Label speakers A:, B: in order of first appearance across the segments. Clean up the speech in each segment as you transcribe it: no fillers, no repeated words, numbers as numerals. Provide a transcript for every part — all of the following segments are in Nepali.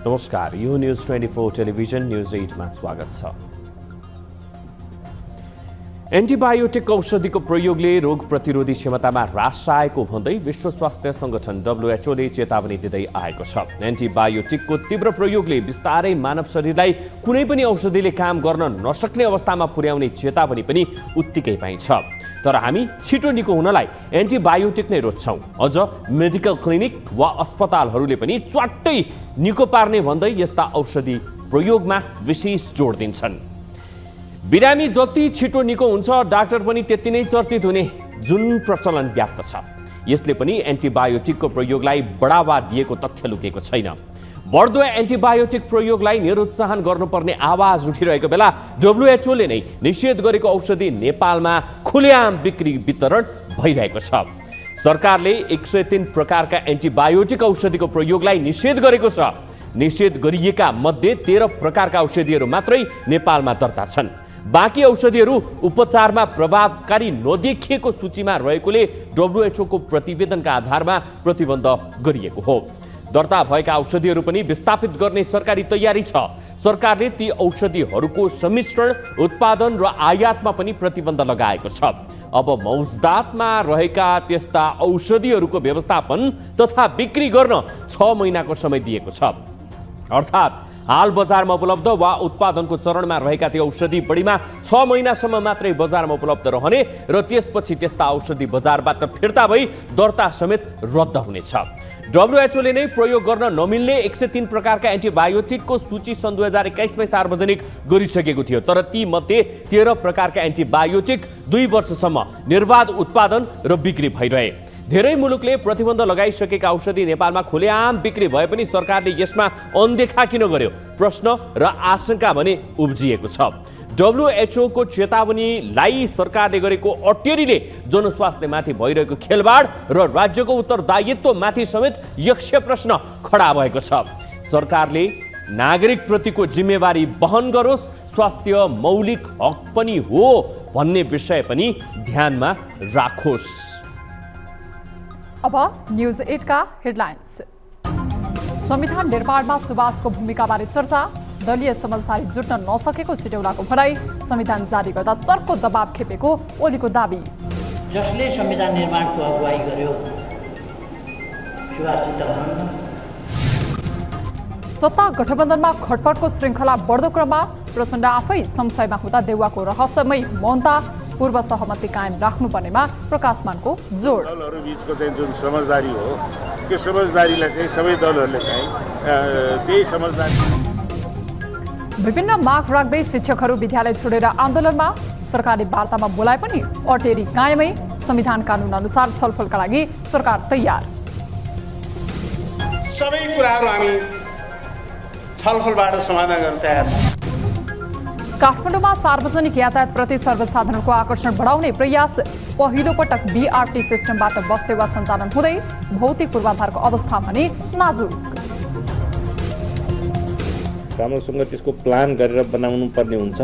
A: नमस्कार, यो न्यूज 24 टेलिभिजन न्यूज 8 मा स्वागत छ। एन्टिबायोटिक औषधिको प्रयोगले रोग प्रतिरोधी क्षमतामा ह्रास आएको भन्दै विश्व स्वास्थ्य संगठन WHO ले चेतावनी दिँदै आएको छ। एन्टिबायोटिकको तीव्र प्रयोगले बिस्तारै मानव शरीरलाई कुनै पनि औषधिले काम गर्न नसक्ने अवस्थामा पुर्याउने चेतावनी पनि उत्तिकै पाइन्छ। तर हामी छिटो निको हुनलाई एन्टिबायोटिक नै रोज्छौँ। अझ मेडिकल क्लिनिक वा अस्पतालहरूले पनि च्वाट्टै निको पार्ने भन्दै यस्ता औषधि प्रयोगमा विशेष जोड दिन्छन्। बिरामी जति छिटो निको हुन्छ, डाक्टर पनि त्यति नै चर्चित हुने जुन प्रचलन व्याप्त छ, यसले पनि एन्टिबायोटिकको प्रयोगलाई बढावा दिएको तथ्य लुकेको छैन। बढ्दो एन्टिबायोटिक प्रयोगलाई निरुत्साहन गर्नुपर्ने आवाज उठिरहेको बेला WHO ले नै निषेध गरेको औषधि नेपालमा खुलेआम बिक्री वितरण भइरहेको छ। सरकारले 103 प्रकारका एन्टिबायोटिक औषधिको प्रयोगलाई निषेध गरेको छ। निषेध गरिएका मध्ये 13 प्रकारका औषधिहरू मात्रै नेपालमा दर्ता छन्। बाँकी औषधिहरू उपचारमा प्रभावकारी नदेखिएको सूचीमा रहेकोले WHO को प्रतिवेदनका आधारमा प्रतिबन्ध गरिएको हो। दर्ता भएका औषधिहरू पनि विस्थापित गर्ने सरकारी तयारी छ। सरकारले ती औषधिहरूको सम्मिश्रण, उत्पादन र आयातमा पनि प्रतिबन्ध लगाएको छ। अब मौजदातमा रहेका त्यस्ता औषधिहरूको व्यवस्थापन तथा बिक्री गर्न 6 महिनाको समय दिएको छ। अर्थात् हाल बजारमा उपलब्ध वा उत्पादनको चरणमा रहेका ती औषधि बढीमा 6 महिनासम्म मात्रै बजारमा उपलब्ध रहने र त्यसपछि त्यस्ता औषधि बजारबाट फिर्ता भई दर्ता समेत रद्द हुनेछ। WHO ले नै प्रयोग गर्न नमिल्ने 103 प्रकारका एन्टिबायोटिकको सूची सन् 2021 मै सार्वजनिक गरिसकेको थियो। तर ती मध्ये 13 प्रकारका एन्टिबायोटिक 2 वर्षसम्म निर्बाध उत्पादन र बिक्री भइरहे। धेरै मुलुकले प्रतिबन्ध लगाइसकेका औषधि नेपालमा खुलेआम बिक्री भए पनि सरकारले यसमा अनदेखा किन गर्यो? प्रश्न र आशंका भने उब्जिएको छ। WHO को चेतावनीलाई सरकारले गरेको अटेरीले जनस्वास्थ्यमाथि भइरहेको खेलबाड र राज्यको उत्तरदायित्व माथि समेत यक्ष प्रश्न खडा भएको छ। सरकारले नागरिकप्रतिको जिम्मेवारी वहन गरोस्, स्वास्थ्य मौलिक हक पनि हो भन्ने विषय पनि ध्यानमा राखोस्।
B: अब न्यूज 8 का हेडलाइन्स। संविधान निर्माणमा सुभाषको भूमिकाबारे चर्चा, दलीय समझदारी जुट्न नसकेको सिटौलाको भनाई, संविधान जारी गर्दा चर्को दबाब खेपेको ओलीको दाबी।
C: जसले संविधान निर्माणको अगुवाई गर्यो सुभाष चित्तवन।
B: सत्ता गठबन्धनमा खटपटको श्रृङ्खला बढ्दो क्रममा प्रचण्ड आफै संशयमा हुँदा देउवाको रहस्यमय मौनता, पूर्व सहमति कायम राख्नुपर्नेमा प्रकाशमानको जोड।
D: दलहरू बीचको चाहिँ जुन समझदारी हो, त्यो समझदारीलाई चाहिँ सबै दलहरूले चाहिँ त्यही समझदारी।
B: विभिन्न माग राख्दै शिक्षकहरू विद्यालय छोडेर आन्दोलनमा, सरकारले वार्तामा बोलाए पनि अटेरी कायमै, संविधान कानुन अनुसार छलफलका लागि सरकार तयार।
D: सबै कुराहरू हामी छलफलबाट समाधान गर्न तयार छौँ।
B: काठमाडौँमा सार्वजनिक यातायात प्रति सर्वसाधारणको आकर्षण बढाउने प्रयास, पहिलो पटक BRT सिस्टमबाट बस सेवा सञ्चालन हुँदै भौतिक पूर्वाधारको अवस्था भने नाजुक।
E: राम्रोसँग त्यसको प्लान गरेर बनाउनु पर्ने हुन्छ।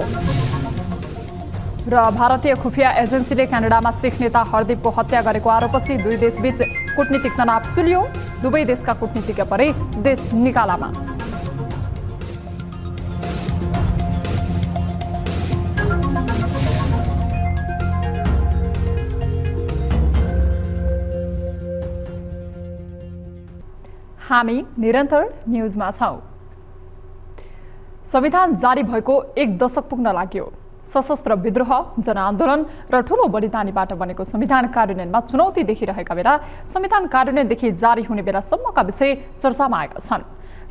B: र भारतीय खुफिया एजेन्सीले क्यानाडामा सिख नेता हरदीपको हत्या गरेको आरोपपछि दुई देशबीच कूटनीतिक तनाव चुल्यो, दुवै देशका कूटनीतिज्ञ परे देश निकालामा। हामी निरन्तर न्यूजमा छौं। संविधान जारी भएको 1 दशक पुग्न लाग्यो। सशस्त्र विद्रोह, जनआन्दोलन र ठूलो बलिदानीबाट बनेको संविधान कार्यान्वयनमा चुनौती देखिरहेका बेला संविधान कार्यान्वयनदेखि जारी हुने बेलासम्मका विषय चर्चामा आएका छन्।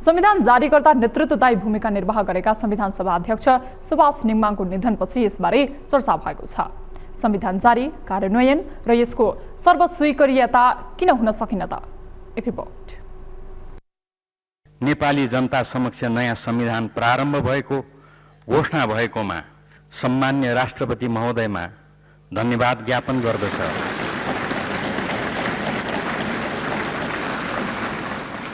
B: संविधान जारी गर्दा नेतृत्वदायी भूमिका निर्वाह गरेका संविधान सभा अध्यक्ष सुभाष निङमाङको निधनपछि यसबारे चर्चा भएको छ। संविधान जारी, कार्यान्वयन र यसको सर्वस्वीकार्यता किन हुन सकिन त? एक रिपोर्ट।
F: नेपाली जनता समक्ष नयाँ संविधान प्रारम्भ भएको घोषणा भएकोमा सम्मान्य राष्ट्रपति महोदयमा धन्यवाद ज्ञापन गर्दछ।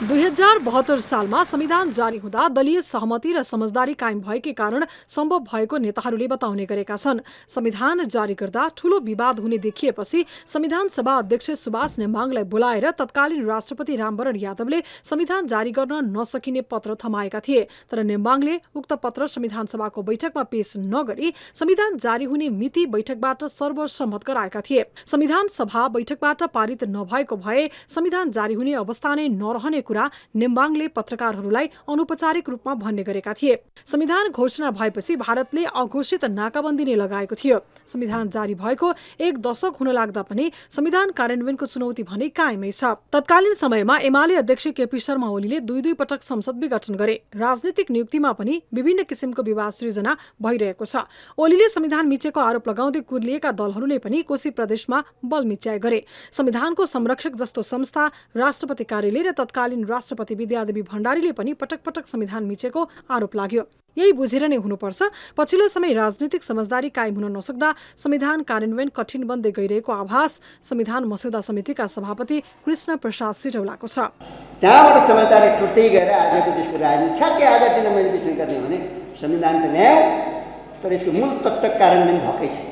G: 2072 सालमा संविधान जारी हुँदा दलीय सहमति र समझदारी कायम भएकै कारण सम्भव भएको नेताहरूले बताउने गरेका छन्। संविधान जारी गर्दा ठूलो विवाद हुने देखिएपछि संविधान सभा अध्यक्ष सुभाष नेमाङलाई बोलाएर तत्कालीन राष्ट्रपति रामवरण यादवले संविधान जारी गर्न नसकिने पत्र थमाएका थिए। तर नेमाङले उक्त पत्र संविधान सभाको बैठकमा पेश नगरी संविधान जारी हुने मिति बैठकबाट सर्वसम्मत गराएका थिए। संविधान सभा बैठकबाट पारित नभएको भए संविधान जारी हुने अवस्था नै नरहने कुरा नेम्बाङले पत्रकारहरूलाई अनौपचारिक रूपमा भन्ने गरेका थिए। संविधान घोषणा भएपछि भारतले अघोषित नाकाबन्दी नै लगाएको थियो। संविधान जारी भएको 1 दशक हुन लाग्दा पनि संविधान कार्यान्वयनको चुनौती भने कायमै छ। तत्कालीन समयमा एमाले अध्यक्ष केपी शर्मा ओलीले 2 पटक संसद विघटन गरे। राजनीतिक नियुक्तिमा पनि विभिन्न किसिमको विवाद सृजना भइरहेको छ। ओलीले संविधान मिचेको आरोप लगाउँदै कुर्लिएका दलहरूले पनि कोशी प्रदेशमा बल मिच्याए गरे। संविधानको संरक्षक जस्तो संस्था, राष्ट्रपति कार्यालय र तत्कालीन राष्ट्रपति विद्यादेवी भण्डारीले पनि पटक पटक संविधान मिचेको आरोप लाग्यो। यही बुझेर नै हुनुपर्छ। पछिल्लो समय राजनीतिक समझदारी कायम हुन नसक्दा संविधान कार्यान्वयन कठिन बन्दै गइरहेको आभास संविधान मस्यौदा समितिका सभापति कृष्ण प्रसाद सिटौलाको छ।
H: त्यहाँबाट समझदारी टुट्दै गएर आजको देशको राजनीति ठ्याक्कै आधा दिन मैले विश्लेषण गर्ने भने संविधान त ल्यायो तर यसको मूल तत्त्व कार्यान्वयन भएकै छैन।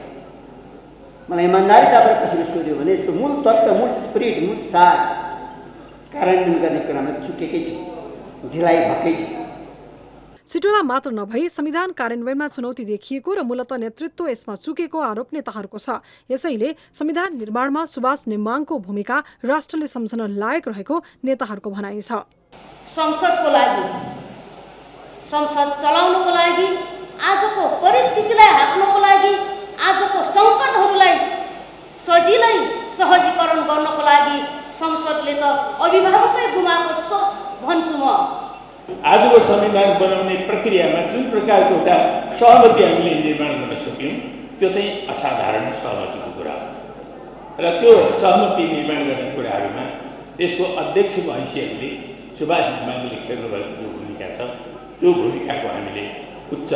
H: मलाई इमान्दारिताबाट कसैले सोध्यो भने यसको मूल तत्त्व, मूल स्पिरिट, मूल सार कार्यान्वयन गर्ने क्रममा चुकेकै छ, ढिलाइ भएकै छ।
G: सिटौला मात्र नभई संविधान कार्यान्वयनमा चुनौती देखिएको र मूलत नेतृत्व यसमा चुकेको आरोप नेताहरूको छ। यसैले संविधान निर्माणमा सुभाष नेम्बाङको भूमिका राष्ट्रले सम्झन लायक रहेको नेताहरूको भनाइ छ।
I: संसदको लागि, संसद चलाउनको लागि, आजको परिस्थितिलाई हाँक्नको लागि, आजको सङ्कटहरूलाई सजिलै सहजीकरण गर्नको लागि संसदले त अभिभावकै गुमाएको छ भन्छु म।
D: आजको संविधान बनाउने प्रक्रियामा जुन प्रकारको एउटा सहमति हामीले निर्माण गर्न सक्यौँ त्यो चाहिँ असाधारण सहमतिको कुरा हो र त्यो सहमति निर्माण गर्ने कुराहरूमा यसको अध्यक्षको हैसियतले सुभाष नेमाङले खेल्नुभएको जो भूमिका छ त्यो भूमिकाको हामीले उच्च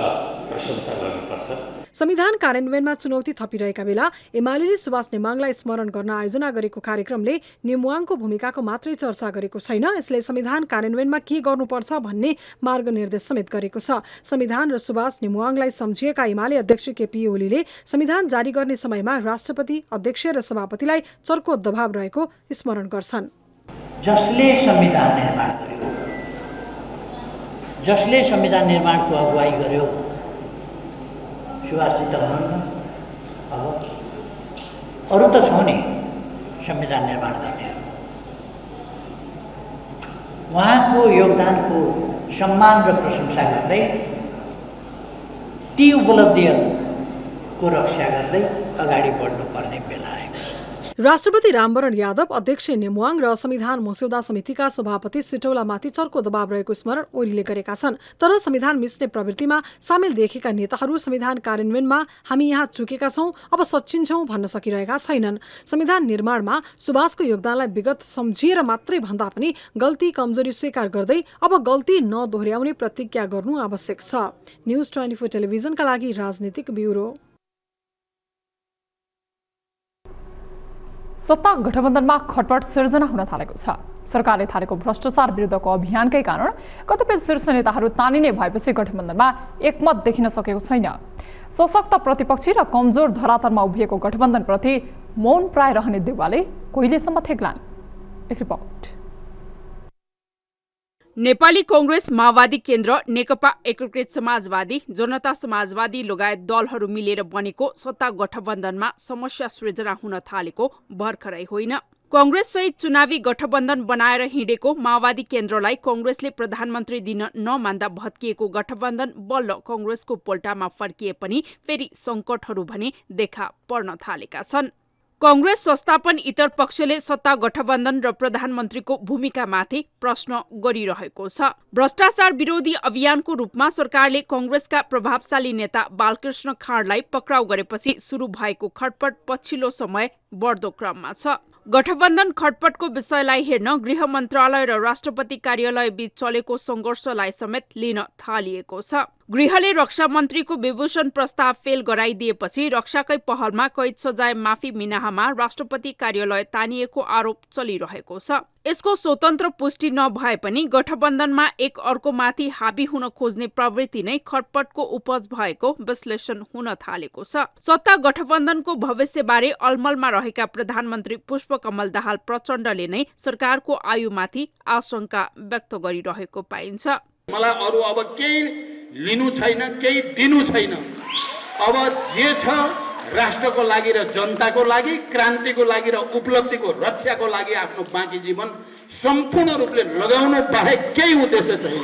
D: प्रशंसा गर्नुपर्छ।
G: संविधान कार्यान्वयनमा चुनौती थपिरहेका बेला एमालेले सुभाष नेमाङलाई स्मरण गर्न आयोजना गरेको कार्यक्रमले नेमुवाङको भूमिकाको मात्रै चर्चा गरेको छैन, यसले संविधान कार्यान्वयनमा के गर्नुपर्छ भन्ने मार्गनिर्देश समेत गरेको छ। संविधान र सुभाष नेमुवाङलाई सम्झिएका एमाले अध्यक्ष केपी ओलीले संविधान जारी गर्ने समयमा राष्ट्रपति, अध्यक्ष र सभापतिलाई चर्को दबाव रहेको स्मरण गर्छन्।
C: जसले संविधान निर्माण गर्यो, जसले संविधान निर्माणको अगुवाई गर्यो सुभाषजी त हुनुहुन्न, अब अरू त छौँ नि संविधान निर्माण गर्नेहरू। उहाँको योगदानको सम्मान र प्रशंसा गर्दै ती उपलब्धिहरूको रक्षा गर्दै अगाडि बढ्नुपर्ने बेला आएको छ।
G: राष्ट्रपति रामवरण यादव, अध्यक्ष नेमुवाङ र संविधान मस्यौदा समितिका सभापति सिटौलामाथि चर्को दबाव रहेको स्मरण ओलीले गरेका छन्। तर संविधान मिच्ने प्रवृत्तिमा सामेल देखेका नेताहरू संविधान कार्यान्वयनमा हामी यहाँ चुकेका छौँ, अब सच्चिन्छौँ भन्न सकिरहेका छैनन्। संविधान निर्माणमा सुभाषको योगदानलाई विगत सम्झिएर मात्रै भन्दा पनि गल्ती कमजोरी स्वीकार गर्दै अब गल्ती नदोहोर्याउने प्रतिज्ञा गर्नु आवश्यक छ। न्युज 24 टेलिभिजनका लागि राजनीतिक ब्युरो।
B: सत्ता गठबन्धनमा खटपट सिर्जना हुन थालेको छ। सरकारले थालेको भ्रष्टाचार विरुद्धको अभियानकै कारण कतिपय शीर्ष नेताहरू तानिने भएपछि गठबन्धनमा एकमत देखिन सकेको छैन। सशक्त प्रतिपक्षी र कमजोर धरातलमा उभिएको गठबन्धनप्रति मौन प्राय रहने देउवाले कहिलेसम्म थेग्लान्? एक रिपोर्ट।
J: नेपाली कांग्रेस, माओवादी केन्द्र, नेकपा एकीकृत समाजवादी, जनता समाजवादी लगायत दलहरू मिलेर बनेको सत्ता गठबन्धनमा समस्या सृजना हुन थालेको भर्खरै होइन। कांग्रेस सहित चुनावी गठबन्धन बनाएर हिँडेको माओवादी केन्द्रलाई कांग्रेसले प्रधानमन्त्री दिन नमान्दा भत्किएको गठबन्धन बल्ल कांग्रेसको पोल्टामा फर्किए पनि फेरि संकटहरू भने देखा पर्न थालेका छन्। कांग्रेस संस्थापन इतर पक्षले सत्ता गठबन्धन र प्रधानमन्त्रीको भूमिकामाथि प्रश्न गरिरहेको छ। भ्रष्टाचार विरोधी अभियानको रूपमा सरकारले कांग्रेसका प्रभावशाली नेता बालकृष्ण खाँडलाई पक्राउ गरेपछि सुरु भएको खटपट पछिल्लो समय बढ्दो क्रममा छ। गठबन्धन खटपटको विषयलाई हेर्न गृह मन्त्रालय र राष्ट्रपति कार्यालय बीच चलेको संघर्षलाई समेत लिन थालिएको छ। गृहले रक्षा मन्त्रीको विभूषण प्रस्ताव फेल गराइदिएपछि रक्षाकै पहलमा कैद सजाय माफी मिनाहामा राष्ट्रपति कार्यालय तानिएको आरोप चलिरहेको छ। यसको स्वतन्त्र पुष्टि नभए पनि गठबन्धनमा एक अर्कोमाथि हाबी हुन खोज्ने प्रवृत्ति नै खटपटको उपज भएको विश्लेषण हुन थालेको छ। सत्ता गठबन्धनको भविष्यबारे अलमलमा रहेका प्रधानमन्त्री पुष्पकमल दाहाल प्रचण्डले नै सरकारको आयुमाथि आशंका व्यक्त गरिरहेको पाइन्छ।
D: मलाई अरू अब केही लिनु छैन, केही दिनु छैन। अब जे छ राष्ट्रको लागि र जनताको लागि, क्रान्तिको लागि र उपलब्धिको रक्षाको लागि आफ्नो बाँकी जीवन सम्पूर्ण रूपले लगाउनु बाहेक केही उद्देश्य छैन।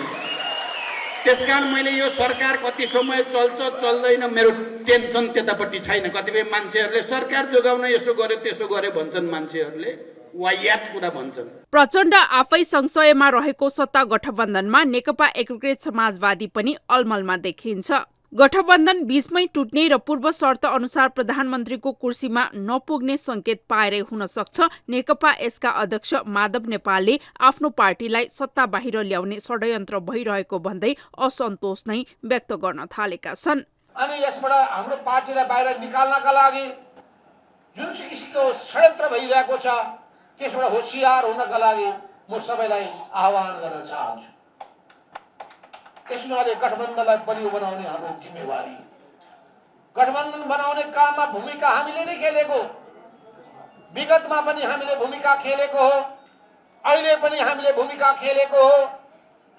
D: त्यसकारण मैले यो सरकार कति समय चल्छ चल्दैन मेरो टेन्सन त्यतापट्टि छैन। कतिपय मान्छेहरूले सरकार जोगाउन यसो गर्यो त्यसो गर्यो भन्छन्, मान्छेहरूले वायात कुरा भन्छन्।
J: प्रचण्ड आफै संशयमा रहेको सत्ता गठबन्धनमा नेकपा एकीकृत समाजवादी पनि अलमलमा देखिन्छ। गठबन्धन बीचमै टुट्ने र पूर्व शर्त अनुसार प्रधानमन्त्रीको कुर्सीमा नपुग्ने संकेत पाएरै हुन सक्छ। नेकपा यसका अध्यक्ष माधव नेपालले आफ्नो पार्टीलाई सत्ता बाहिर ल्याउने षड्यन्त्र भइरहेको भन्दै असन्तोष नै व्यक्त गर्न थालेका छन्।
K: अनि यसबाट हाम्रो पार्टीलाई बाहिर निकाल्नका लागि जुन किसिमको षड्यन्त्र भइरहेको छ त्यसबाट होशियार हुनका लागि म सबैलाई आह्वान गर्न चाहन्छु। त्यसैले गठबन्धनलाई बलियो बनाउने हाम्रो जिम्मेवारी, गठबन्धन बनाउने काममा भूमिका हामीले नै खेलेको, विगतमा पनि हामीले भूमिका खेलेको हो, अहिले पनि हामीले भूमिका खेलेको हो।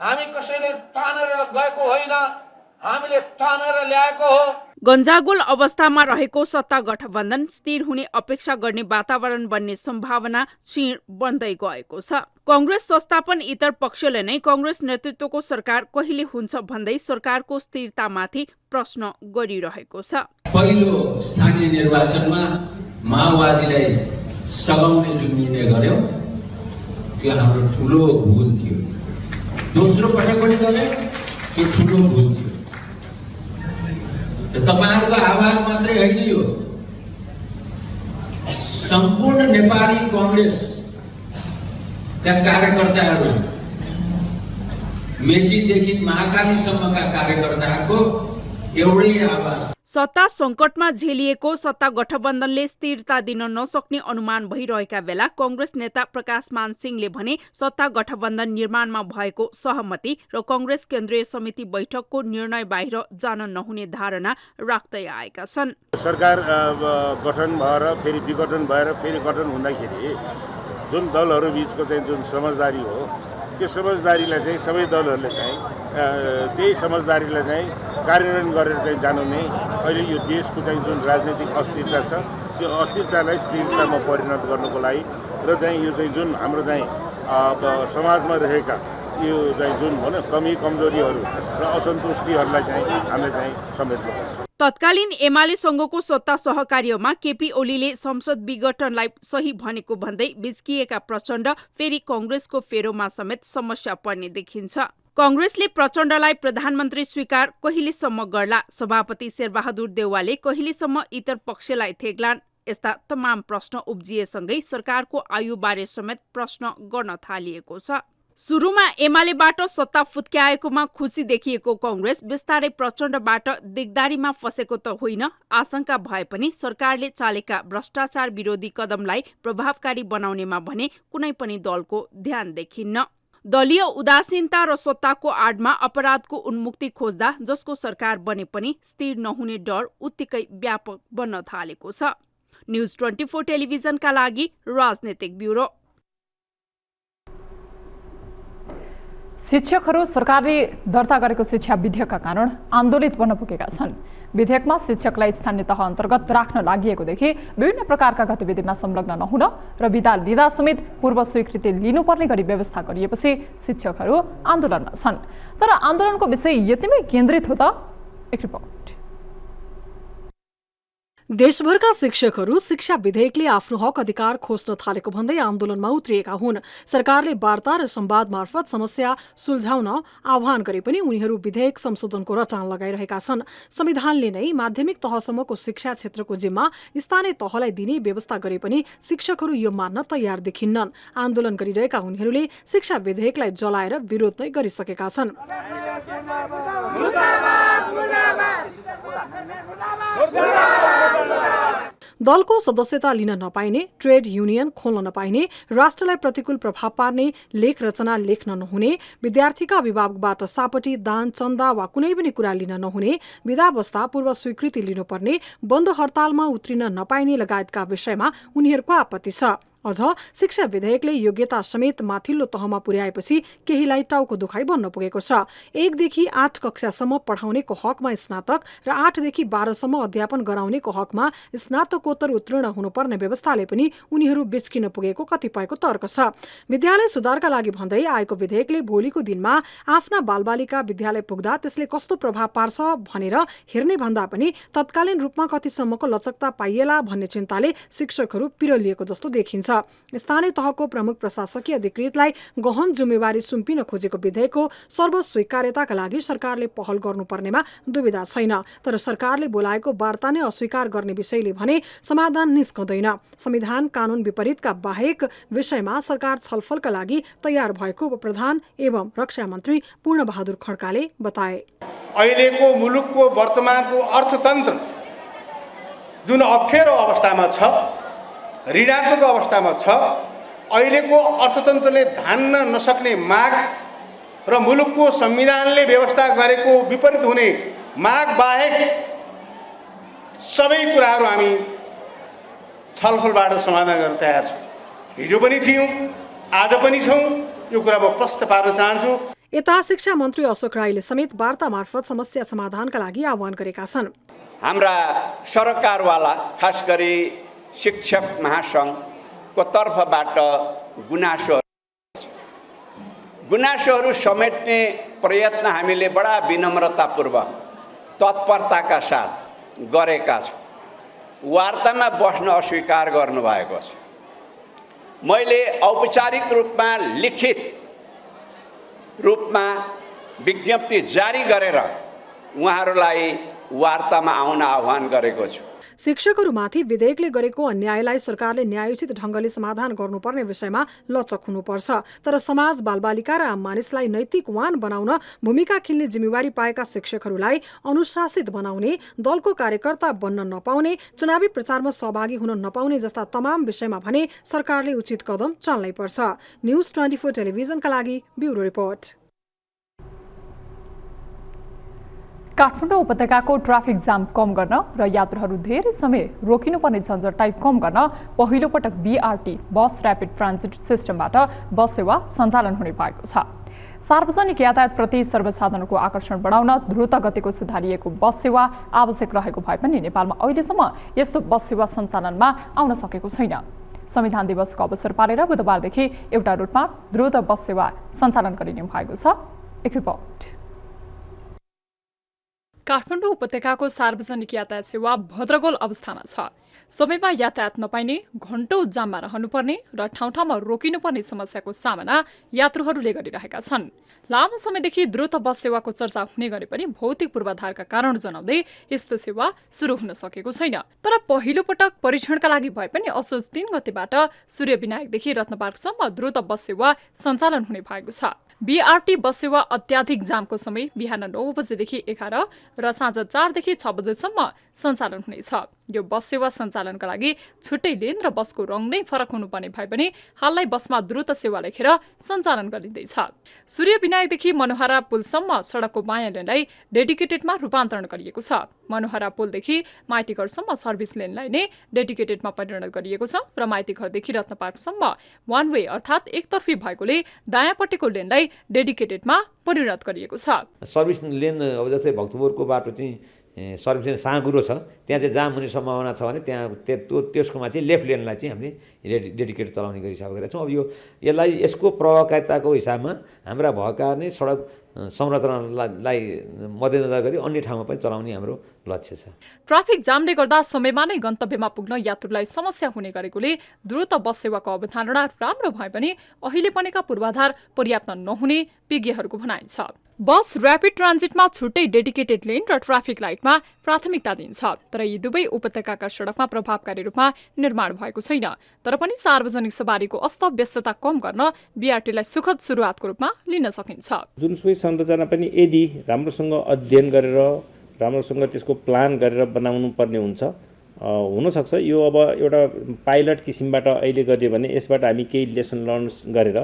K: हामी कसैले तानेर गएको होइन, हामीले तानेर ल्याएको हो।
J: गन्जागोल अवस्थामा रहेको सत्ता गठबन्धन स्थिर हुने अपेक्षा गर्ने वातावरण बन्ने सम्भावना क्षीण बन्दै गएको छ। कांग्रेस संस्थापन इतर पक्षले नै कांग्रेस नेतृत्वको सरकार कहिले हुन्छ भन्दै सरकारको स्थिरतामाथि प्रश्न गरिरहेको छ।
L: पहिलो स्थानीय निर्वाचनमा माओवादीलाई सघाउने जुन निर्णय गर्यो त्यो हाम्रो ठुलो भूल थियो। दोस्रो पटक पनि गर्यो त्यो ठुलो भूल थियो। तपाईहरुको आवाज मात्रै होइन, यो सम्पूर्ण नेपाली कांग्रेस का कार्यकर्ताहरू, मेचीदेखि महाकालीसम्मका कार्यकर्ताहरूको एउटै आवाज।
J: सत्ता संकटमा झेलिएको सत्ता गठबन्धनले स्थिरता दिन नसक्ने अनुमान भइरहेका बेला कांग्रेस नेता प्रकाशमान सिंहले भने सत्ता गठबन्धन निर्माणमा भएको सहमति र कांग्रेस केन्द्रीय समिति बैठकको निर्णय बाहिर जान नहुने धारणा राख्दै आएका छन्।
E: सरकार गठन भएर फेरि विघटन भएर फेरि गठन हुँदाखेरि जुन दलहरू बीचको चाहिँ जुन समझदारी हो त्यो समझदारीलाई चाहिँ सबै दलहरूले चाहिँ त्यही समझदारीलाई चाहिँ कार्यान्वयन गरेर चाहिँ जानु नै अहिले यो देशको चाहिँ जुन राजनीतिक अस्थिरता छ त्यो अस्थिरतालाई स्थिरतामा परिणत गर्नुको लागि र चाहिँ यो चाहिँ जुन हाम्रो चाहिँ समाजमा रहेका यो चाहिँ जुन भनौँ कमी कमजोरीहरू र असन्तुष्टिहरूलाई चाहिँ हामीले चाहिँ समेट्नुपर्छ।
J: तत्कालीन एमालेसँगको सत्ता सहकार्यमा केपी ओलीले संसद विघटनलाई सही भनेको भन्दै बिच्किएका प्रचण्ड फेरि कांग्रेसको फेरोमा समेत समस्या पर्ने देखिन्छ। कांग्रेसले प्रचण्डलाई प्रधानमन्त्री स्वीकार कहिलेसम्म गर्ला, सभापति शेरबहादुर देउवाले कहिलेसम्म इतर पक्षलाई थेग्लान्, यस्ता तमाम प्रश्न उब्जिएसँगै सरकारको आयुबारे समेत प्रश्न गर्न थालिएको छ। सुरुमा एमालेबाट सत्ता फुत्क्याएकोमा खुसी देखिएको कांग्रेस बिस्तारै प्रचण्डबाट दिगदारीमा फसेको त होइन, आशंका भए पनि सरकारले चालेका भ्रष्टाचार विरोधी कदमलाई प्रभावकारी बनाउनेमा भने कुनै पनि दलको ध्यान देखिन्न। दलीय उदासीनता र सत्ताको आडमा अपराधको उन्मुक्ति खोज्दा जसको सरकार बने पनि स्थिर नहुने डर उत्तिकै व्यापक बन्न थालेको छ। न्यूज 24 टेलिभिजनका लागि राजनीतिक ब्युरो।
B: शिक्षकहरू सरकारले दर्ता गरेको शिक्षा विधेयकका कारण आन्दोलित बन्न पुगेका छन्। विधेयकमा शिक्षकलाई स्थानीय तह अन्तर्गत राख्न लागिएकोदेखि विभिन्न प्रकारका गतिविधिमा संलग्न नहुन र बिदा लिँदा समेत पूर्व स्वीकृति लिनुपर्ने गरी व्यवस्था गरिएपछि शिक्षकहरू आन्दोलनमा छन्। तर आन्दोलनको विषय यतिमै केन्द्रित हो त? एक रिपोर्ट।
G: देशभरका शिक्षकहरू शिक्षा विधेयकले आफ्नो हक अधिकार खोज्न थालेको भन्दै आन्दोलनमा उत्रिएका हुन्। सरकारले वार्ता र संवाद मार्फत समस्या सुल्झाउन आह्वान गरे पनि उनीहरू विधेयक संशोधनको रटान लगाइरहेका छन्। संविधानले नै माध्यमिक तहसम्मको शिक्षा क्षेत्रको जिम्मा स्थानीय तहलाई दिने व्यवस्था गरे पनि शिक्षकहरू यो मान्न तयार देखिन्नन्। आन्दोलन गरिरहेका उनीहरूले शिक्षा विधेयकलाई जलाएर विरोध नै गरिसकेका छन्। दलको सदस्यता लिन नपाइने, ट्रेड युनियन खोल्न नपाइने, राष्ट्रलाई प्रतिकूल प्रभाव पार्ने लेख रचना लेख्न नहुने, विद्यार्थीका अभिभावकबाट सापटी, दान, चन्दा वा कुनै पनि कुरा लिन नहुने, विधावस्था पूर्व स्वीकृति लिनुपर्ने, बन्द हडतालमा उत्रिन नपाइने लगायतका विषयमा उनीहरूको आपत्ति छ। अझ शिक्षा विधेयकले योग्यता समेत माथिल्लो तहमा पुर्याएपछि केहीलाई टाउको दुखाइ बन्न पुगेको छ। 1 देखि 8 कक्षासम्म पढाउनेको हकमा स्नातक र 8 देखि 12 सम्म अध्यापन गराउनेको हकमा स्नातकोत्तर उत्तीर्ण हुनुपर्ने व्यवस्थाले पनि उनीहरू बेच्किन पुगेको कतिपयको तर्क छ। विद्यालय सुधारका लागि भन्दै आएको विधेयकले भोलिको दिनमा आफ्ना बालबालिका विद्यालय पुग्दा त्यसले कस्तो प्रभाव पार्छ भनेर हेर्ने भन्दा पनि तत्कालीन रूपमा कतिसम्मको लचकता पाइएला भन्ने चिन्ताले शिक्षकहरू पिरोलिएको जस्तो देखिन्छ। स्थानीय तहको प्रमुख प्रशासकीय अधिकृतलाई गहन जिम्मेवारी सुम्पिन खोजेको विधेयकको सर्वस्वीकार्यताका लागि सरकारले पहल गर्नुपर्नेमा दुविधा छैन। तर सरकारले बोलाएको वार्ता नै अस्वीकार गर्ने विषयले भने समाधान निस्कँदैन। संविधान कानून विपरीतका बाहेक विषयमा सरकार छलफलका लागि तयार भएको उपप्रधान एवं रक्षा मन्त्री पूर्णबहादुर खड्काले बताए।
M: अहिलेको मुलुकको वर्तमानको अर्थतन्त्र जुन अप्ठ्यारो अवस्थामा छ, ऋणात्मक अवस्थामा छ, अहिलेको अर्थतन्त्रले धान्न नसक्ने माग र मुलुकको संविधानले व्यवस्था गरेको विपरीत हुने माग बाहेक सबै कुराहरू हामी छलफलबाट समाधान गर्न तयार छौँ। हिजो पनि थियौँ, आज पनि छौँ। यो कुरा म प्रश्न पार्न चाहन्छु।
G: यता शिक्षा मन्त्री अशोक राईले समेत वार्ता मार्फत समस्या समाधानका लागि आह्वान गरेका छन्।
N: हाम्रा सरकारवाला खास गरी शिक्षक महासङ्घको तर्फबाट गुनासोहरू समेट्ने प्रयत्न हामीले बडा विनम्रतापूर्वक तत्परताका साथ गरेका छौँ। वार्तामा बस्न अस्वीकार गर्नुभएको छ। मैले औपचारिक रूपमा लिखित रूपमा विज्ञप्ति जारी गरेर उहाँहरूलाई वार्तामा आउन आह्वान गरेको छु।
G: शिक्षकहरूमाथि विधेयकले गरेको अन्यायलाई सरकारले न्यायोचित ढङ्गले समाधान गर्नुपर्ने विषयमा लचक हुनुपर्छ। तर समाज, बालबालिका र आम मानिसलाई नैतिकवान बनाउन भूमिका खेल्ने जिम्मेवारी पाएका शिक्षकहरूलाई अनुशासित बनाउने, दलको कार्यकर्ता बन्न नपाउने, चुनावी प्रचारमा सहभागी हुन नपाउने जस्ता तमाम विषयमा भने सरकारले उचित कदम चाल्नै पर्छ। न्युज 24 टेलिभिजनका लागि ब्युरो रिपोर्ट।
B: काठमाडौँ उपत्यकाको ट्राफिक जाम कम गर्न र यात्रुहरू धेरै समय रोकिनुपर्ने झन्झटलाई कम गर्न पहिलो पटक BRT बस ऱ्यापिड ट्रान्जिट सिस्टमबाट बस सेवा सञ्चालन हुने भएको छ। सार्वजनिक यातायातप्रति सर्वसाधारणको आकर्षण बढाउन द्रुत गतिको सुधारिएको बस सेवा आवश्यक रहेको भए पनि नेपालमा अहिलेसम्म यस्तो बस सेवा सञ्चालनमा आउन सकेको छैन। संविधान दिवसको अवसर पारेर बुधबारदेखि एउटा रुटमा द्रुत बस सेवा सञ्चालन गरिने भएको छ। एक रिपोर्ट। काठमाडौँ उपत्यकाको सार्वजनिक यातायात सेवा भद्रगोल अवस्थामा छ। समयमा यातायात नपाइने, घण्टौं जाममा रहनुपर्ने र ठाउँ ठाउँमा रोकिनुपर्ने समस्याको सामना यात्रुहरूले गरिरहेका छन्। लामो समयदेखि द्रुत बस सेवाको चर्चा हुने गरे पनि भौतिक पूर्वाधारका कारण जनाउँदै यस्तो सेवा सुरु हुन सकेको छैन। तर पहिलो पटक परीक्षणका लागि भए पनि असोज 3 गतेबाट सूर्यविनायकदेखि रत्नपार्कसम्म द्रुत बस सेवा सञ्चालन हुने भएको छ। BRT बस सेवा अत्याधिक जामको समय बिहान 9 बजेदेखि 11 र साँझ 4 देखि 6 बजेसम्म सञ्चालन हुनेछ। यो बस सेवा सञ्चालनका लागि छुट्टै लेन र बसको रङ नै फरक हुनुपर्ने भए पनि हाललाई बसमा द्रुत सेवा लेखेर सञ्चालन गरिँदैछ। सूर्यविनायकदेखि मनोहरा पुलसम्म सडकको बायाँ लेनलाई डेडिकेटेडमा रूपान्तरण गरिएको छ। मनोहरा पुलदेखि माइतीघरसम्म सर्भिस लेनलाई नै डेडिकेटेडमा परिणत गरिएको छ र माइतीघरदेखि रत्नपार्कसम्म वान वे अर्थात् एकतर्फी भएकोले दायाँपट्टिको लेनलाई डेडिकेटेडमा परिणत गरिएको छ।
O: सर्भिस लेन अब जस्तै भक्तपुरको बाटो चाहिँ सर्भिस लेन साँगुरो छ, त्यहाँ चाहिँ जाम हुने सम्भावना छ भने त्यहाँ त्यसकोमा चाहिँ लेफ्ट लेनलाई चाहिँ हामीले डेडिकेट चलाउने गरी हिसाब गरेका छौँ। अब यसलाई यसको प्रभावकारिताको हिसाबमा हाम्रा भएका नै सडक संरचनालाई मध्यनजर गरी अन्य ठाउँमा पनि चलाउने हाम्रो लक्ष्य छ।
B: ट्राफिक जामले गर्दा समयमा नै गन्तव्यमा पुग्न यात्रुलाई समस्या हुने गरेकोले द्रुत बस सेवाको अवधारणा राम्रो भए पनि अहिले बनेका पूर्वाधार पर्याप्त नहुने विज्ञहरूको भनाइ छ। बस ऱ्यापिड ट्रान्जिटमा छुट्टै डेडिकेटेड लेन र ट्राफिक लाइटमा प्राथमिकता दिन्छ, तर यी दुवै उपत्यकाका सडकमा प्रभावकारी रूपमा निर्माण भएको छैन। तर पनि सार्वजनिक सवारीको अस्तव्यस्तता कम गर्न बीआरटीलाई सुखद सुरुवातको रूपमा लिन सकिन्छ।
E: जुनसुकै संरचना पनि यदि राम्रोसँग अध्ययन गरेर राम्रोसँग त्यसको प्लान गरेर बनाउनु पर्ने हुन्छ। हुनसक्छ यो अब एउटा पाइलट किसिमबाट अहिले गरियो भने यसबाट हामी केही लेसन लर्न गरेर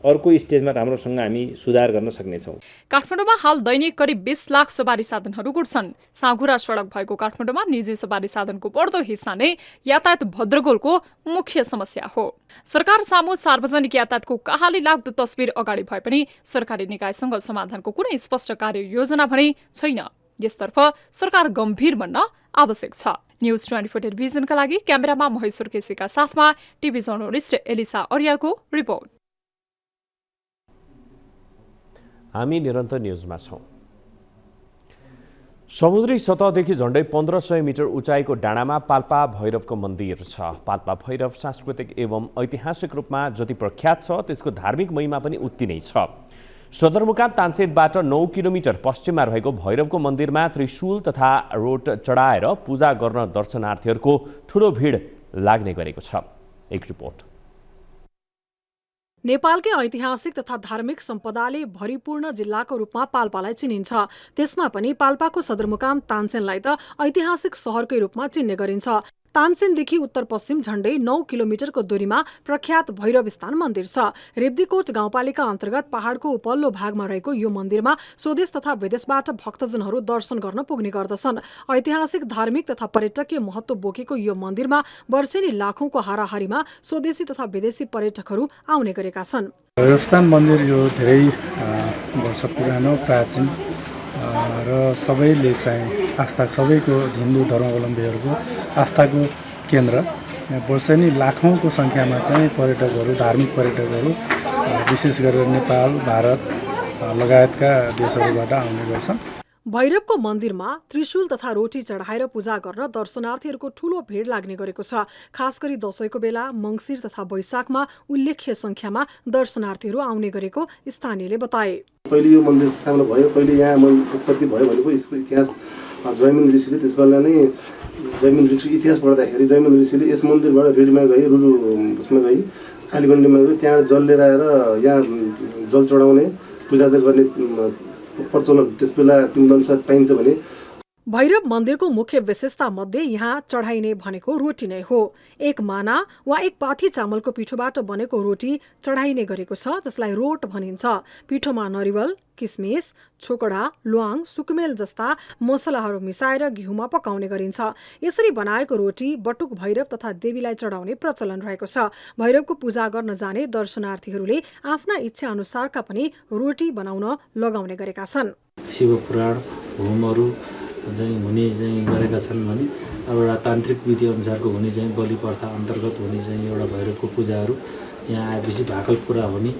E: अर्को स्टेजमा राम्रोसँग हामी सुधार गर्न सक्नेछौँ।
B: काठमाडौँमा हाल दैनिक करिब 20 लाख सवारी साधनहरू गुड्छन्। साँघुरा सडक भएको काठमाडौँमा निजी सवारी साधनको बढ्दो हिस्सा नै यातायात भद्रगोलको मुख्य समस्या हो। सरकार सामु सार्वजनिक यातायातको कहाली लाग्दो तस्बिर अगाडि भए पनि सरकारी निकायसँग समाधानको कुनै स्पष्ट कार्ययोजना भने छैन। यसतर्फ सरकार गम्भीर बन्न आवश्यक छ। न्युज 24 टेलिभिजनका लागि क्यामेरामा महेश्वर केसीका साथमा टिभी जर्नलिस्ट एलिसा अर्यालको रिपोर्ट।
A: हामी निरन्तर न्युजमा छौँ। समुद्री सतहदेखि झण्डै 1500 मिटर उचाइको डाँडामा पाल्पा भैरवको मन्दिर छ। पाल्पा भैरव सांस्कृतिक एवं ऐतिहासिक रूपमा जति प्रख्यात छ त्यसको धार्मिक महिमा पनि उति नै छ। सदरमुकाम तानसेनबाट 9 किलोमिटर पश्चिममा रहेको भैरवको मन्दिरमा त्रिशूल तथा रोट चढाएर पूजा गर्न दर्शनार्थीहरूको ठूलो भिड लाग्ने गरेको छ। एक रिपोर्ट।
G: नेपालकै ऐतिहासिक तथा धार्मिक सम्पदाले भरिपूर्ण जिल्लाको रूपमा पाल्पालाई चिनिन्छ। त्यसमा पनि पाल्पाको सदरमुकाम तानसेनलाई त ऐतिहासिक सहरकै रूपमा चिन्ने गरिन्छ। तानसेनदेखि उत्तर पश्चिम झण्डै 9 किलोमिटरको दूरीमा प्रख्यात भैरवस्थान मन्दिर छ। रेब्दीकोट गाउँपालिका अन्तर्गत पहाडको उपल्लो भागमा रहेको यो मन्दिरमा स्वदेश तथा विदेशबाट भक्तजनहरू दर्शन गर्न पुग्ने गर्दछन्। ऐतिहासिक धार्मिक तथा पर्यटकीय महत्त्व बोकेको यो मन्दिरमा वर्षेनी लाखौंको हाराहारीमा स्वदेशी तथा विदेशी पर्यटकहरू आउने गरेका छन्।
P: भैरवस्थान मन्दिर यो धेरै वर्ष पुरानो प्राचीन र सबैले चाहिँ आस्था सबैको हिन्दू धर्मावलम्बीहरूको आस्थाको केन्द्र। वर्षेनी लाखौंको सङ्ख्यामा चाहिँ पर्यटकहरू धार्मिक पर्यटकहरू विशेष गरेर नेपाल भारत लगायतका देशहरूबाट आउने गर्छन्।
G: भैरवको मन्दिरमा त्रिशूल तथा रोटी चढाएर पूजा गर्न दर्शनार्थीहरूको ठूलो भिड लाग्ने गरेको छ। खास गरी दशैंको बेला मङ्सिर तथा वैशाखमा उल्लेख्य संख्यामा दर्शनार्थीहरू आउने गरेको स्थानीयले बताए।
Q: पहिले यो मन्दिर स्थापना भयो, पहिले यहाँ उत्पत्ति भयो भनेको यसको इतिहास जयमिन ऋषिले त्यसबेला नै जयमिन ऋषिको इतिहास पढ्दाखेरि जयमिन ऋषिले यस मन्दिरबाट रेडीमा गई रुरु उसमा गई कालीगण्डीमा गई त्यहाँ जल लिएर आएर यहाँ जल चढाउने पूजा गर्ने प्रचलन त्यसबेला अनुसार पाइन्छ भने
G: भैरव मन्दिरको मुख्य विशेषता मध्ये यहाँ चढाइने भनेको रोटी नै हो। एक माना वा एक पाथी चामलको पिठोबाट बनेको रोटी चढाइने गरेको छ, जसलाई रोट भनिन्छ। पिठोमा नरिवल, किसमिस, छोकडा, ल्वाङ, सुकुमेल जस्ता मसलाहरू मिसाएर घिउमा पकाउने गरिन्छ। यसरी बनाएको रोटी बटुक भैरव तथा देवीलाई चढाउने प्रचलन रहेको छ। भैरवको पूजा गर्न जाने दर्शनार्थीहरूले आफ्ना इच्छा अनुसारका पनि रोटी बनाउन लगाउने गरेका छन्।
R: शिवपुराण होमहरू चाहिँ हुने चाहिँ गरेका छन् भने अब एउटा तान्त्रिक विधि अनुसारको हुने चाहिँ बलि प्रथा अन्तर्गत हुने चाहिँ एउटा भैरवको पूजाहरू यहाँ आएपछि भाकल पुरा हुने,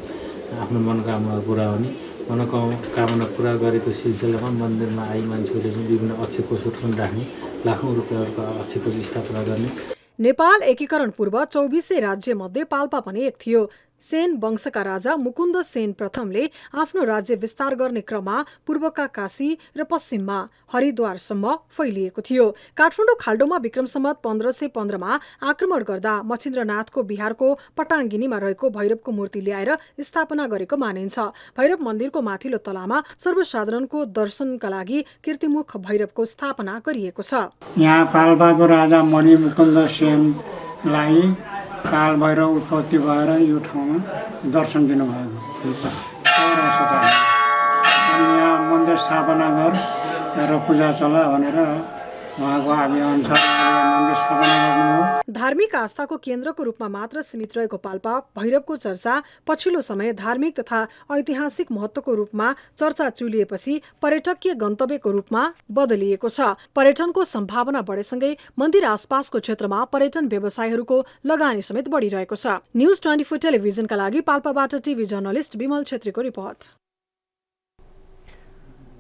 R: आफ्नो मनोकामना पुरा हुने, मनोकामना पुरा गरेको सिलसिलामा मन्दिरमा आई मान्छेहरूले चाहिँ विभिन्न अक्षय कोषहरू राख्ने, लाखौँ रुपियाँहरूको अक्षय कोष स्थापना गर्ने।
G: नेपाल एकीकरण पूर्व 24 राज्य मध्ये पाल्पा पनि एक थियो। सेन वंशका राजा मुकुन्द सेन प्रथमले आफ्नो राज्य विस्तार गर्ने क्रममा पूर्वका काशी र पश्चिममा हरिद्वारसम्म फैलिएको थियो। काठमाडौँ खाल्डोमा विक्रम सम्वत 1515मा आक्रमण गर्दा मच्छिन्द्रनाथको बिहारको पटाङ्गिनीमा रहेको भैरवको मूर्ति ल्याएर स्थापना गरेको मानिन्छ। भैरव मन्दिरको माथिल्लो तलामा सर्वसाधारणको दर्शनका लागि कीर्तिमुख भैरवको स्थापना गरिएको छ।
S: यहाँ पाल्पाको राजा मणि मुकुन्द सेनलाई काल भैरव उत्पत्ति भएर यो ठाउँमा दर्शन दिनुभएको। यहाँ मन्दिर स्थापना गर र पूजा चला भनेर उहाँको आज्ञा अनुसार चाहिँ स्थापना गर्नु हो।
G: धार्मिक आस्थाको केन्द्रको रूपमा मात्र सीमित रहेको पाल्पा भैरवको चर्चा पछिल्लो समय धार्मिक तथा ऐतिहासिक महत्त्वको रूपमा चर्चा चुलिएपछि पर्यटकीय गन्तव्यको रूपमा बदलिएको छ। पर्यटनको सम्भावना बढेसँगै मन्दिर आसपासको क्षेत्रमा पर्यटन व्यवसायहरूको लगानी समेत बढिरहेको छ। न्युज 24 टेलिभिजनका लागि पाल्पाबाट टिभी जर्नलिस्ट विमल छेत्रीको रिपोर्ट।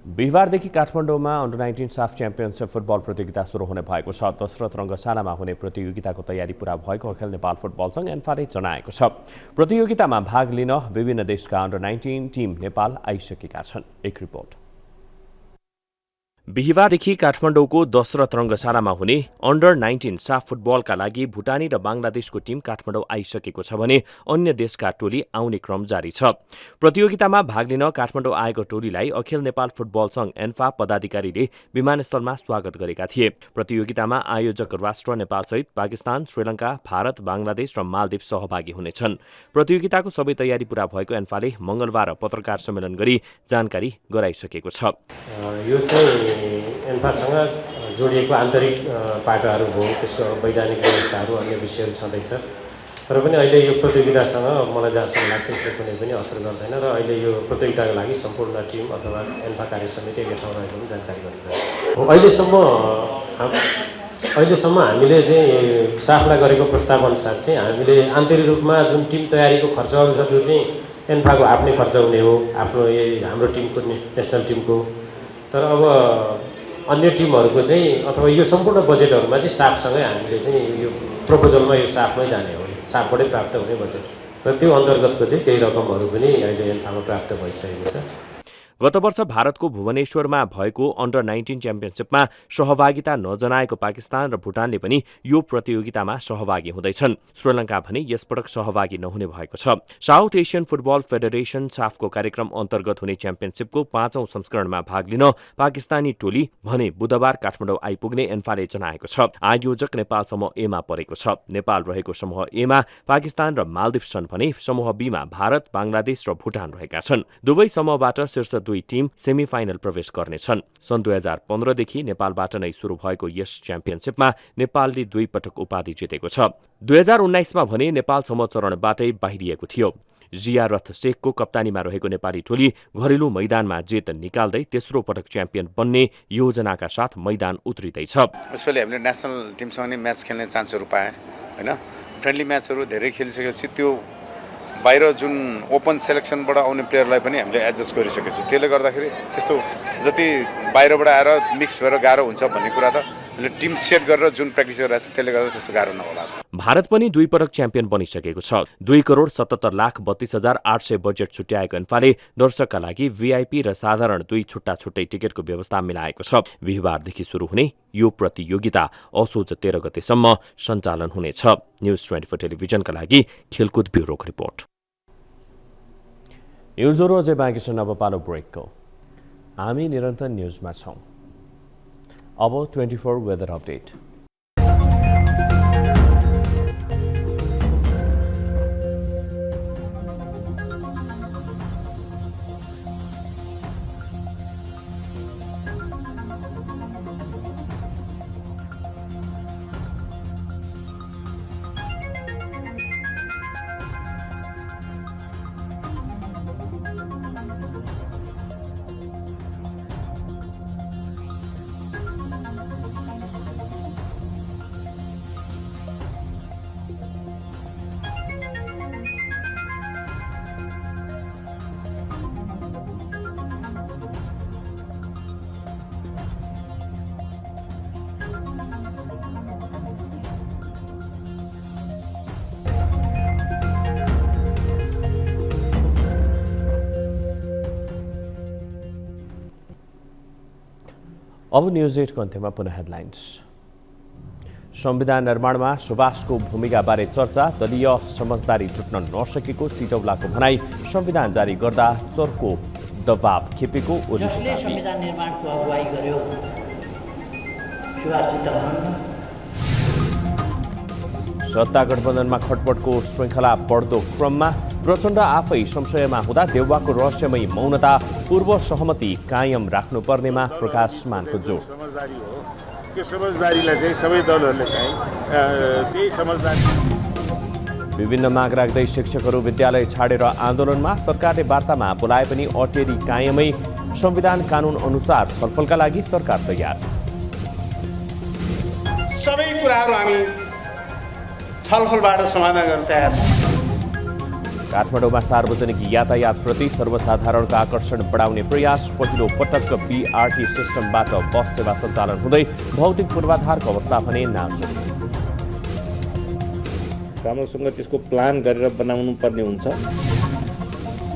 A: बिहिबारदेखि काठमाडौँमा अन्डर 19 साफ च्याम्पियनसिप फुटबल प्रतियोगिता सुरु हुने भएको छ। दशरथ रङ्गशालामा हुने प्रतियोगिताको तयारी पूरा भएको अखिल नेपाल फुटबल सङ्घ एन्फाले जनाएको छ। प्रतियोगितामा भाग लिन विभिन्न देशका अन्डर 19 टिम नेपाल आइसकेका छन्। एक रिपोर्ट। बिहिबारदेखि काठमाडौँको दशरथ रङ्गशालामा हुने अन्डर 19 साफ फुटबलका लागि भुटानी र बांग्लादेशको टिम काठमाडौँ आइसकेको छ भने अन्य देशका टोली आउने क्रम जारी छ। प्रतियोगितामा भाग लिन काठमाडौँ आएको टोलीलाई अखिल नेपाल फुटबल सङ्घ एन्फा पदाधिकारीले विमानस्थलमा स्वागत गरेका थिए। प्रतियोगितामा आयोजक राष्ट्र नेपालसहित पाकिस्तान, श्रीलङ्का, भारत, बांग्लादेश र मालदिव सहभागी हुनेछन्। प्रतियोगिताको सबै तयारी पूरा भएको एन्फाले मंगलबार पत्रकार सम्मेलन गरी जानकारी गराइसकेको छ।
T: यो चाहिँ एन्फासँग जोडिएको आन्तरिक पाटाहरू हो, त्यसको वैधानिक व्यवस्थाहरू अन्य विषयहरू छँदैछ। तर पनि अहिले यो प्रतियोगितासँग मलाई जहाँसम्म लाग्छ यसले कुनै पनि असर गर्दैन र अहिले यो प्रतियोगिताको लागि सम्पूर्ण टिम अथवा एन्फा कार्य समिति एकै ठाउँ रहेको पनि जानकारी गरिन्छ। अहिलेसम्म हामीले चाहिँ स्टाफलाई गरेको प्रस्ताव अनुसार चाहिँ हामीले आन्तरिक रूपमा जुन टिम तयारीको खर्चहरू छ त्यो चाहिँ एन्फाको आफ्नै खर्च हुने हो, आफ्नो हाम्रो टिमको नेसनल टिमको। तर अब अन्य टिमहरूको चाहिँ अथवा यो सम्पूर्ण बजेटहरूमा चाहिँ साफसँगै हामीले चाहिँ यो प्रपोजलमा यो साफमै जाने हो, साफबाटै प्राप्त हुने बजेट र त्यो अन्तर्गतको चाहिँ केही रकमहरू पनि अहिले एन्फामा प्राप्त भइसकेको छ।
A: गत वर्ष भारतको भुवनेश्वरमा भएको अन्डर 19 च्याम्पियनसिपमा सहभागिता नजनाएको पाकिस्तान र भुटानले पनि यो प्रतियोगितामा सहभागी हुँदैछन्। श्रीलङ्का भने यसपटक सहभागी नहुने भएको छ। साउथ एसियन फुटबल फेडरेसन साफको कार्यक्रम अन्तर्गत हुने च्याम्पियनसिपको 5औं संस्करणमा भाग लिन पाकिस्तानी टोली भने बुधबार काठमाडौँ आइपुग्ने एन्फाले जनाएको छ। आयोजक नेपाल समूह एमा परेको छ। नेपाल रहेको समूह एमा पाकिस्तान र मालदिव छन् भने समूह बीमा भारत, बांग्लादेश र भुटान रहेका छन्। दुवै समूहबाट शीर्ष दुई टिम सेमी फाइनल प्रवेश गर्नेछन्। सन् 2015 देखि नेपालबाट नै सुरु भएको यस च्याम्पियनसिपमा नेपालले 2 पटक उपाधि जितेको छ। 2019 मा भने नेपाल समूह चरणबाटै बाहिरिएको थियो। जिया रथ शेखको कप्तानीमा रहेको नेपाली टोली घरेलु मैदानमा जित निकाल्दै तेस्रो पटक च्याम्पियन बन्ने योजनाका साथ मैदान उत्रिँदैछ।
M: यसपालि हामीले नेसनल टिमसँग नै म्याच खेल्ने चान्सहरू पाएँ हैन। फ्रेन्डली म्याचहरू धेरै खेलिसकेपछि त्यो बाहिर जुन ओपन सेलेक्सनबाट आउने प्लेयरलाई पनि हामीले एडजस्ट गरिसकेको छु। त्यसले गर्दाखेरि त्यस्तो जति बाहिरबाट आएर मिक्स भएर गाह्रो हुन्छ भन्ने कुरा त हामीले टिम सेट गरेर जुन प्र्याक्टिस गरिरहेको छ त्यसले गर्दा त्यस्तो गाह्रो नहोला।
A: भारत पनि 2 पटक च्याम्पियन बनिसकेको छ। 2,77,32,800 बजेट छुट्याएको एन्फाले दर्शकका लागि भिआइपी र साधारण 2 छुट्टा-छुट्टै टिकटको व्यवस्था मिलाएको छ। बिहिबारदेखि सुरु हुने यो प्रतियोगिता असोज 13 गतेसम्म सञ्चालन हुनेछ। न्युज 24 टेलिभिजनका लागि खेलकुद ब्युरोको रिपोर्ट। न्युजहरू अझै बाँकी छन्। अब पालो ब्रेकको। हामी निरन्तर न्युजमा छौँ। अब 24 वेदर अपडेट। अब न्युज 8 को अन्त्यमा पुनः हेडलाइन्स। संविधान निर्माणमा सुभाषको भूमिकाबारे चर्चा, दलीय समझदारी जुट्न नसकेको सिटौलाको भनाई, संविधान जारी गर्दा चर्को दबाव खेपेको
C: जसले संविधान निर्माणको अगुवाई गर्यो सुभाषसित
A: सत्ता गठबन्धनमा खटपटको श्रृङ्खला बढ्दो क्रममा प्रचण्ड आफै संशयमा हुँदा देउवाको रहस्यमयी मौनता, पूर्व सहमति कायम राख्नुपर्नेमा प्रकाश मानको जोड।
E: त्यो समझदारीलाई चाहिँ सबै दलहरूले चाहिँ त्यही समझदारी।
A: विभिन्न माग राख्दै शिक्षकहरू विद्यालय छाडेर आन्दोलनमा। सरकारले वार्तामा बोलाए पनि अटेरी कायमै। संविधान कानुन अनुसार छलफलका लागि सरकार तयार।
U: सबै कुराहरू हामी छलफलबाट समाधान गर्न तयार छौँ।
A: काठमाडौँमा सार्वजनिक यातायातप्रति सर्वसाधारणको आकर्षण बढाउने प्रयास। पहिलो पटक बीआरटी सिस्टमबाट बस सेवा सञ्चालन हुँदै भौतिक पूर्वाधारको अवस्था भने नाजुक।
V: राम्रोसँग त्यसको प्लान गरेर बनाउनु पर्ने हुन्छ।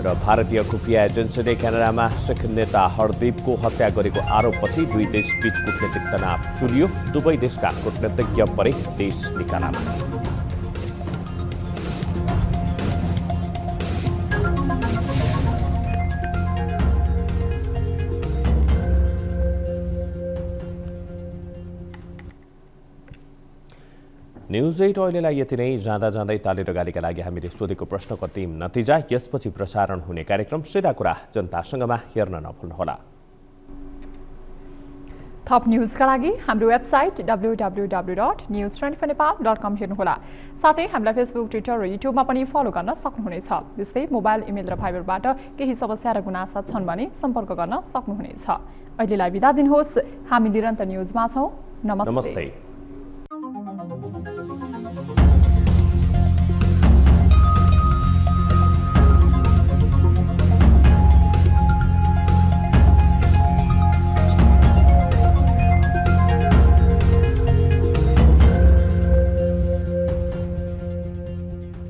A: र भारतीय खुफिया एजेन्सीले क्यानाडामा सिख नेता हरदीपको हत्या गरेको आरोपपछि दुई देशबीच कूटनीतिक तनाव चुलियो। दुवै देशका कूटनीतिज्ञ परे देश निकालामा। न्युज 8 अहिलेलाई यति नै। जाँदा जाँदै तालेर गालीका लागि हामीले सोधेको प्रश्नको अन्तिम नतिजा, यसपछि प्रसारण हुने कार्यक्रम सीधा कुरा जनतासँगमा हेर्न नभुल्नुहोला।
B: थप न्युजका लागि हाम्रो वेबसाइट www.news24nepal.com हेर्नुहोला। साथै हामीलाई फेसबुक, ट्विटर र युट्युबमा पनि फलो गर्न सक्नुहुनेछ। त्यस्तै मोबाइल, इमेल र भाइबरबाट केही समस्या र गुनासा छन् भने सम्पर्क गर्न सक्नुहुनेछ। अहिलेलाई बिदा दिनुहोस्। हामी निरन्तर न्युजमा छौँ। नमस्ते।